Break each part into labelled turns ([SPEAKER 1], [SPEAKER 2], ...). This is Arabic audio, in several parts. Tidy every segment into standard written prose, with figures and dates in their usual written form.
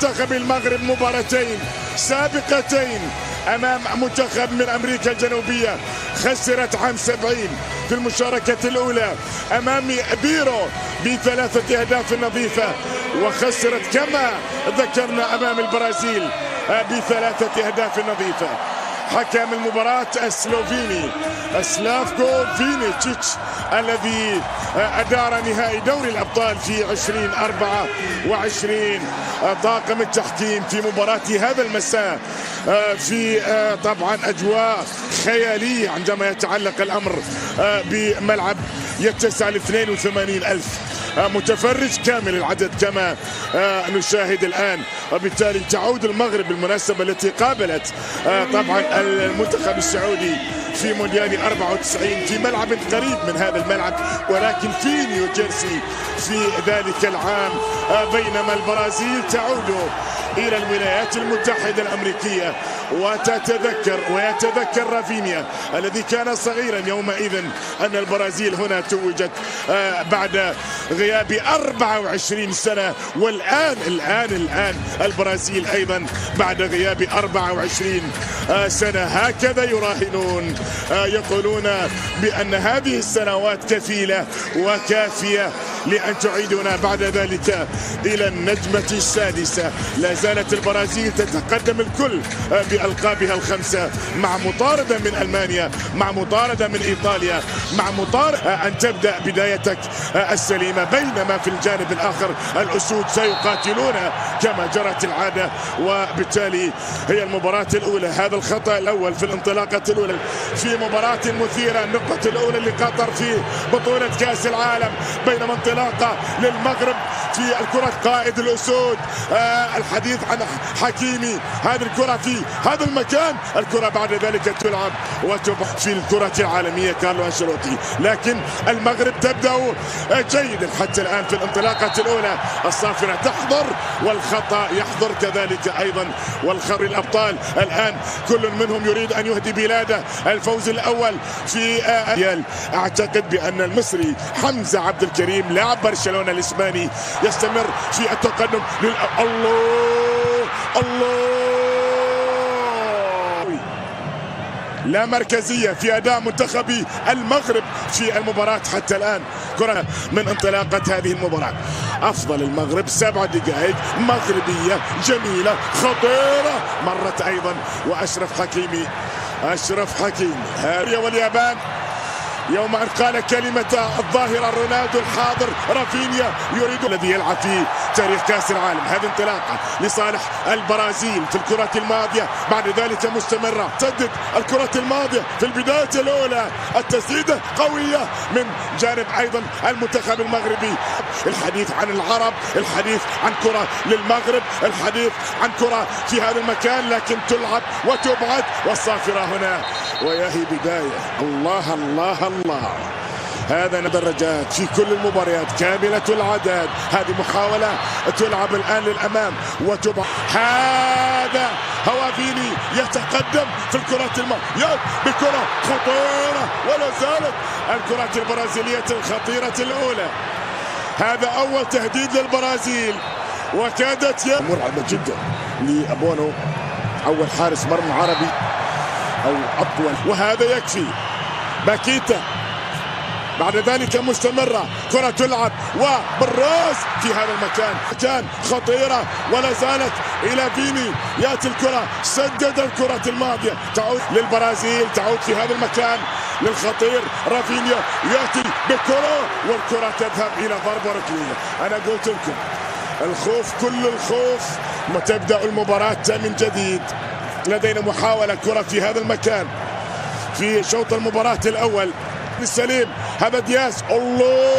[SPEAKER 1] منتخب المغرب مباراتين سابقتين أمام منتخب من أمريكا الجنوبية، خسرت عام 70 في المشاركة الأولى أمام بيرو ب3 أهداف نظيفة، وخسرت كما ذكرنا أمام البرازيل ب3 أهداف نظيفة. حكم المباراة السلوفيني سلافكو فينيتش الذي أدار نهائي دوري الأبطال في 2024. طاقم التحكيم في مباراة هذا المساء في طبعا أجواء خيالية عندما يتعلق الأمر بملعب يتسع ل 82,000 متفرج كامل العدد كما نشاهد الآن. وبالتالي تعود المغرب بالمناسبة التي قابلت طبعا المنتخب السعودي في مونديال 94 في ملعب قريب من هذا الملعب، ولكن في نيوجيرسي في ذلك العام، بينما البرازيل تعود إلى الولايات المتحدة الأمريكية. ويتذكر رافينيا الذي كان صغيرا يومئذ أن البرازيل هنا توجت بعد غياب 24 سنة، والآن البرازيل أيضا بعد غياب 24 سنة. هكذا يراهنون، يقولون بأن هذه السنوات كفيلة وكافية لأن تعيدنا بعد ذلك إلى النجمة السادسة. لا زالت البرازيل تتقدم الكل بألقابها ال5، مع مطاردة من ألمانيا، مع مطاردة من إيطاليا، مع مطاردة أن تبدأ بدايتك السليمة. بينما في الجانب الآخر الأسود سيقاتلون كما جرت العادة، وبالتالي هي المباراة الأولى. هذا الخطأ الأول في الانطلاقة الأولى في مباراة مثيرة، النقطة الأولى لقطر في بطولة كأس العالم، بينما انطلاقة للمغرب في الكرة. قائد الأسود الحديث عن حكيمي، هذه الكرة في هذا المكان، الكرة بعد ذلك تلعب وتبحث في الكرة العالمية كارلو أنشيلوتي. لكن المغرب تبدأ جيدا حتى الآن في الانطلاقة الأولى. الصافرة تحضر والخطأ يحضر كذلك أيضا، والخر الأبطال الآن كل منهم يريد أن يهدي بلاده الفوز الأول في أعتقد بأن المصري حمزة عبد الكريم لاعب برشلونة الإسباني يستمر في التقدم. الله لا مركزية في أداء منتخب المغرب في المباراة حتى الآن. كرة من انطلاقة هذه المباراة، أفضل المغرب 7 دقائق مغربية جميلة خطيرة مرت أيضا، وأشرف حكيمي هاريا واليابان يوم أن قال كلمة الظاهرة رونالدو الحاضر رافينيا يريد الذي يلعب في تاريخ كأس العالم. هذه انطلاقة لصالح البرازيل في الكرة الماضية، بعد ذلك مستمرة. سدد الكرة الماضية في البداية الأولى، التسديدة قوية من جانب أيضا المنتخب المغربي. الحديث عن العرب، الحديث عن كرة للمغرب، الحديث عن كرة في هذا المكان، لكن تلعب وتبعد، والصافرة هنا وياهي بداية. الله الله الله، هذا درجات في كل المباريات كاملة العدد. هذه محاولة تلعب الآن للأمام وتبع. هذا هوافيني يتقدم في الكرة الماضية بكرة خطيرة، ولا زالت الكرة البرازيلية الخطيرة الأولى. هذا أول تهديد للبرازيل، وكادت مرعبة جدا لأبونو، أول حارس مرمى عربي أو أطول، وهذا يكفي. باكيتا بعد ذلك مستمرة، كرة تلعب وبالراس في هذا المكان، كان خطيرة ولا زالت إلى فيني. يأتي الكرة، سدد الكرة الماضية، تعود للبرازيل، تعود في هذا المكان للخطير رافينيا، يأتي بكرة والكرة تذهب إلى ضربة ركنية. أنا قلت لكم الخوف، كل الخوف، وتبدأ المباراة من جديد. لدينا محاولة كرة في هذا المكان في شوط المباراة الأول بالسليم. هذا دياز، الله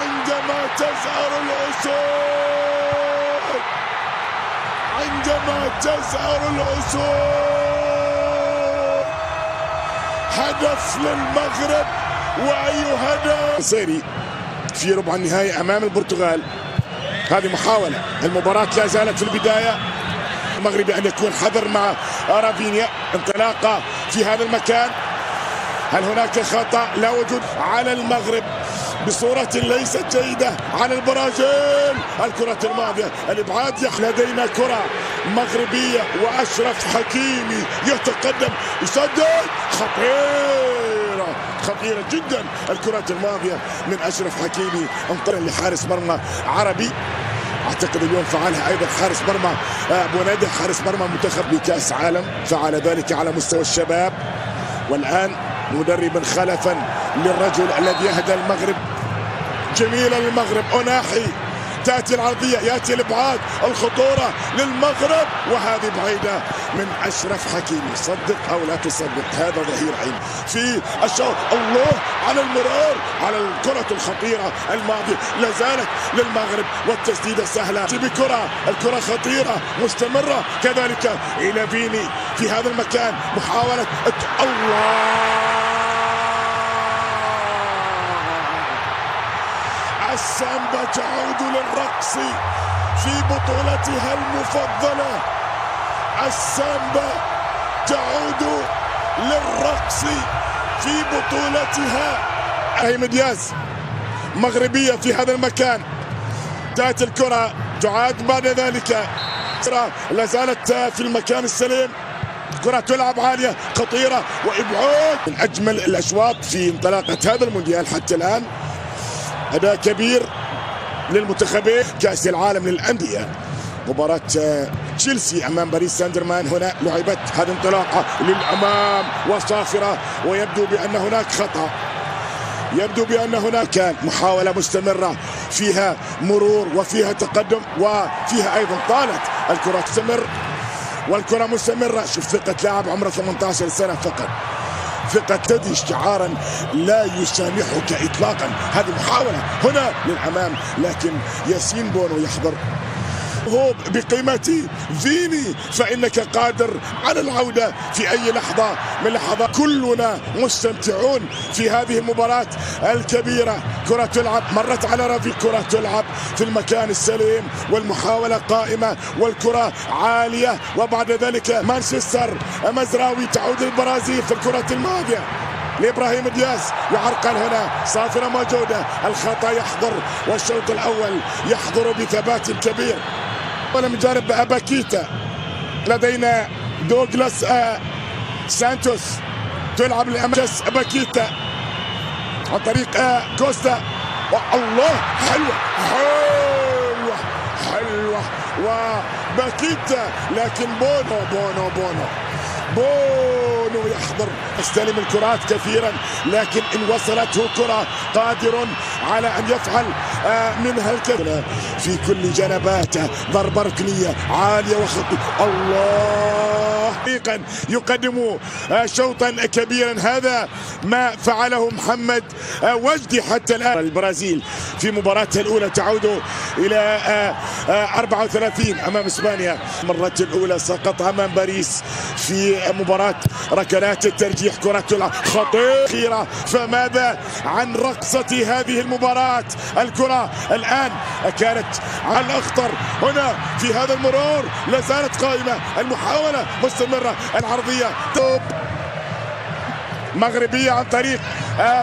[SPEAKER 1] عندما تزهر الأسود، هدف للمغرب، وأي هدف سيري في ربع النهائي أمام البرتغال. هذه محاولة، المباراة لا زالت في البداية. المغربي أن يكون حذر مع رافينيا. انطلاقة في هذا المكان، هل هناك خطأ؟ لا وجود على المغرب. بصورة ليست جيدة عن البرازيل. الكرة الماضية الإبعاد. لدينا كرة مغربية وأشرف حكيمي يتقدم يسدد. خطيرة جدا الكرة الماضية من أشرف حكيمي انطلق لحارس مرمى عربي. اعتقد اليوم فعلها ايضا حارس مرمى ابو نادي حارس مرمى منتخب لكاس عالم، فعل ذلك على مستوى الشباب. والان مدربا خلفا للرجل الذي يهدى المغرب. جميله للمغرب أناحي. تاتي العرضيه ياتي الابعاد الخطوره للمغرب وهذه بعيده من اشرف حكيمي. صدق او لا تصدق هذا ظهير عين في الشوط. الله على المرور على الكره الخطيره الماضيه لا زالت للمغرب والتسديده سهله بكره. الكره خطيره مستمره كذلك الى فيني في هذا المكان. محاوله الله. السامبا تعود للرقص في بطولتها المفضلة. السامبا تعود للرقص في بطولتها. ابراهيم دياز مغربية في هذا المكان. تأتي الكرة تعاد بعد ذلك. لا زالت في المكان السليم. كرة تلعب عالية خطيرة وإبعاد. من أجمل الأشواط في انطلاقة هذا المونديال حتى الآن. أداء كبير للمنتخبين. كأس العالم للأندية مباراة تشيلسي أمام باريس سان جيرمان. هنا لعبت هذه انطلاقة للأمام وصافرة ويبدو بأن هناك خطأ. يبدو بأن هناك كان محاولة مستمرة فيها مرور وفيها تقدم وفيها أيضا طالت الكرة تستمر والكرة مستمرة. شوف ثقة لاعب عمره 18 سنة فقط. ثقة تدي اشتعارا لا يسامحك اطلاقا. هذه محاولة هنا للامام لكن ياسين بونو يحضر. هو بقيمة فيني فإنك قادر على العودة في أي لحظة من لحظات. كلنا مستمتعون في هذه المباراة الكبيرة. كرة تلعب مرت على رافي. كرة تلعب في المكان السليم والمحاولة قائمة والكرة عالية وبعد ذلك مانشستر مزراوي تعود البرازيل في الكرة الماضية لإبراهيم دياز. يعرقل هنا صافرة موجودة. الخطأ يحضر والشوط الأول يحضر بثبات كبير. ولم يجرب باكيتا. لدينا دوغلاس سانتوس تلعب لأمامس باكيتا عن طريق كوستا. والله حلوة حلوة حلوة وباكيتا لكن بونو يحضر. استلم الكرات كثيرا لكن ان وصلته كرة قادر على ان يفعل منها الكثير في كل جنباته. ضربة ركنية عالية وخطيرة. الله يقدم شوطا كبيرا. هذا ما فعله محمد وجدي حتى الآن. البرازيل في مباراتها الأولى تعود إلى 34 أمام إسبانيا. المرة الأولى سقط أمام باريس في مباراة ركلات الترجيح. كرة تلعب خطيرة. فماذا عن رقصة هذه المباراة؟ الكرة الآن كانت على الأخطر هنا في هذا المرور. لا زالت قائمة. المحاولة مستمرة. العرضية توب مغربية عن طريق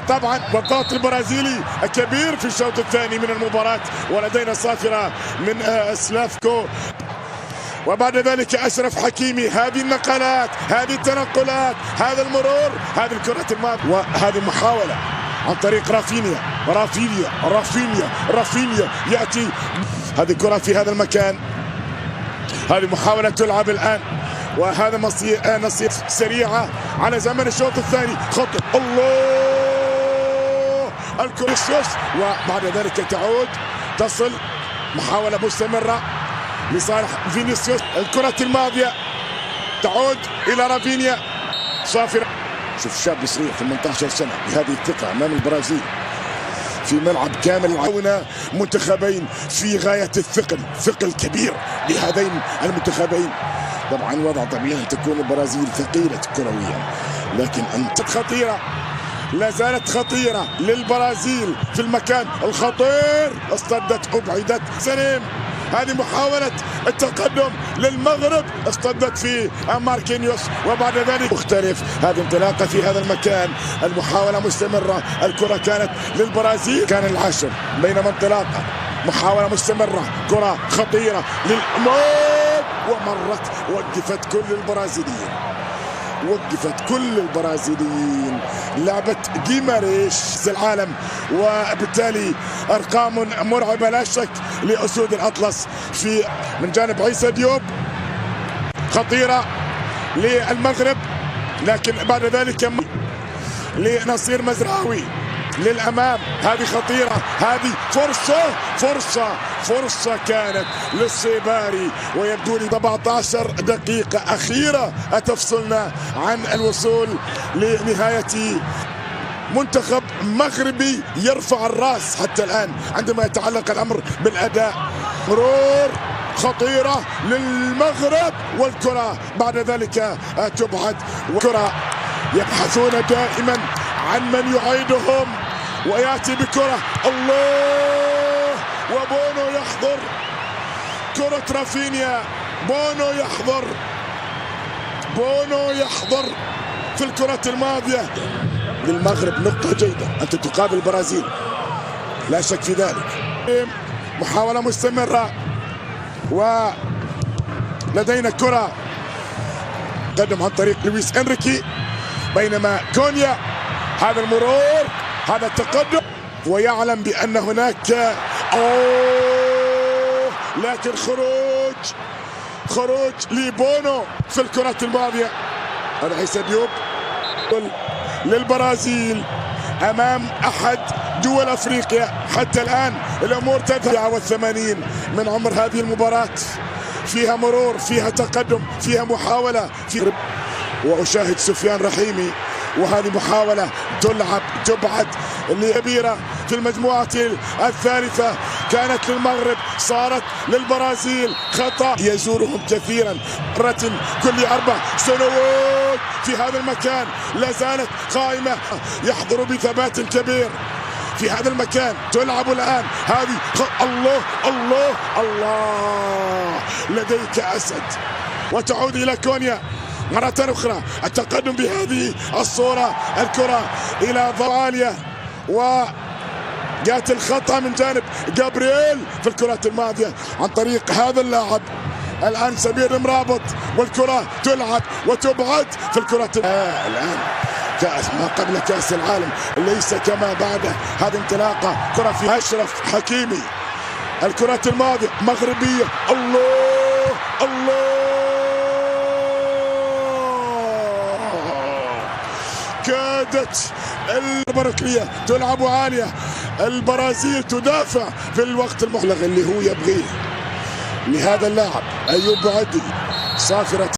[SPEAKER 1] طبعا والضغط البرازيلي كبير في الشوط الثاني من المباراة. ولدينا صافرة من سلافكو وبعد ذلك أشرف حكيمي. هذه النقلات هذه التنقلات هذا المرور هذه الكرة الماضية وهذه محاولة عن طريق رافينيا يأتي. هذه كرة في هذا المكان. هذه محاولة تلعب الآن وهذا نصير سريعة على زمن الشوط الثاني. خطأ. الله الكورسوس وبعد ذلك تعود تصل. محاولة مستمرة لصالح فينيسيوس. الكرة الماضية تعود إلى رافينيا. صافرة. شوف شاب صغير 18 سنة بهذه الثقة أمام البرازيل في ملعب كامل. عونا منتخبين في غاية ثقل كبير لهذين المنتخبين. طبعا وضع طبيعي أن تكون البرازيل ثقيلة كرويا لكن أنت خطيرة. لا زالت خطيرة للبرازيل في المكان الخطير. اصطدت أبعدت سليم هذه محاولة التقدم للمغرب اصطدت في ماركينيوس وبعد ذلك مختلف. هذه انطلاقة في هذا المكان، المحاولة مستمرة، الكرة كانت للبرازيل، كان العاشر بينما انطلاقة محاولة مستمرة، كرة خطيرة للأمام ومرت وقفت كل البرازيليين لعبة جيماريش العالم، وبالتالي أرقام مرعبة لا شك لأسود الأطلس. في من جانب عيسى ديوب خطيرة للمغرب، لكن بعد ذلك لنصير مزراوي للأمام، هذه خطيرة، هذه فرصة كانت للصيباري، ويبدو لي 17 دقيقة أخيرة تفصلنا عن الوصول لنهاية منتخب مغربي يرفع الرأس حتى الآن عندما يتعلق الأمر بالأداء. مرور خطيرة للمغرب والكرة بعد ذلك تبعد، وكرة يبحثون دائما عن من يعيدهم، ويأتي بكرة الله، وبونو يحضر كرة رافينيا، بونو يحضر في الكرة الماضية للمغرب. نقطة جيدة، أنت تقابل البرازيل لا شك في ذلك. محاولة مستمرة ولدينا كرة قدم عن طريق لويس إنريكي، بينما كونيا هذا المرور، هذا التقدم، ويعلم بأن هناك لكن خروج لبونو في الكرة الماضية. هذا عيسى ديوب للبرازيل أمام أحد دول أفريقيا. حتى الآن الأمور تدفع، والثمانين من عمر هذه المباراة، فيها مرور، فيها تقدم، فيها محاولة وأشاهد سفيان رحيمي، وهذه محاولة تبعد كبيرة في المجموعة الثالثة، كانت للمغرب صارت للبرازيل. خطأ يزورهم كثيرا، مرة كل 4 سنوات في هذا المكان، لا زالت قائمة، يحضر بثبات كبير في هذا المكان. تلعب الآن هذه الله لديك أسد، وتعود إلى كونيا مرة أخرى. التقدم بهذه الصورة، الكرة إلى عالية، وجاءت الخطأ من جانب جابرييل في الكرة الماضية عن طريق هذا اللاعب الآن سمير المرابط، والكرة تلعب وتبعد في الكرة الآن كأس ما قبل كأس العالم ليس كما بعده. هذه انطلاقة، كرة في أشرف حكيمي، الكرة الماضية مغربية، الله كادت البركلية تلعب عالية، البرازيل تدافع في الوقت المغلق اللي هو يبغيه لهذا اللاعب أيوب بعدي صافرة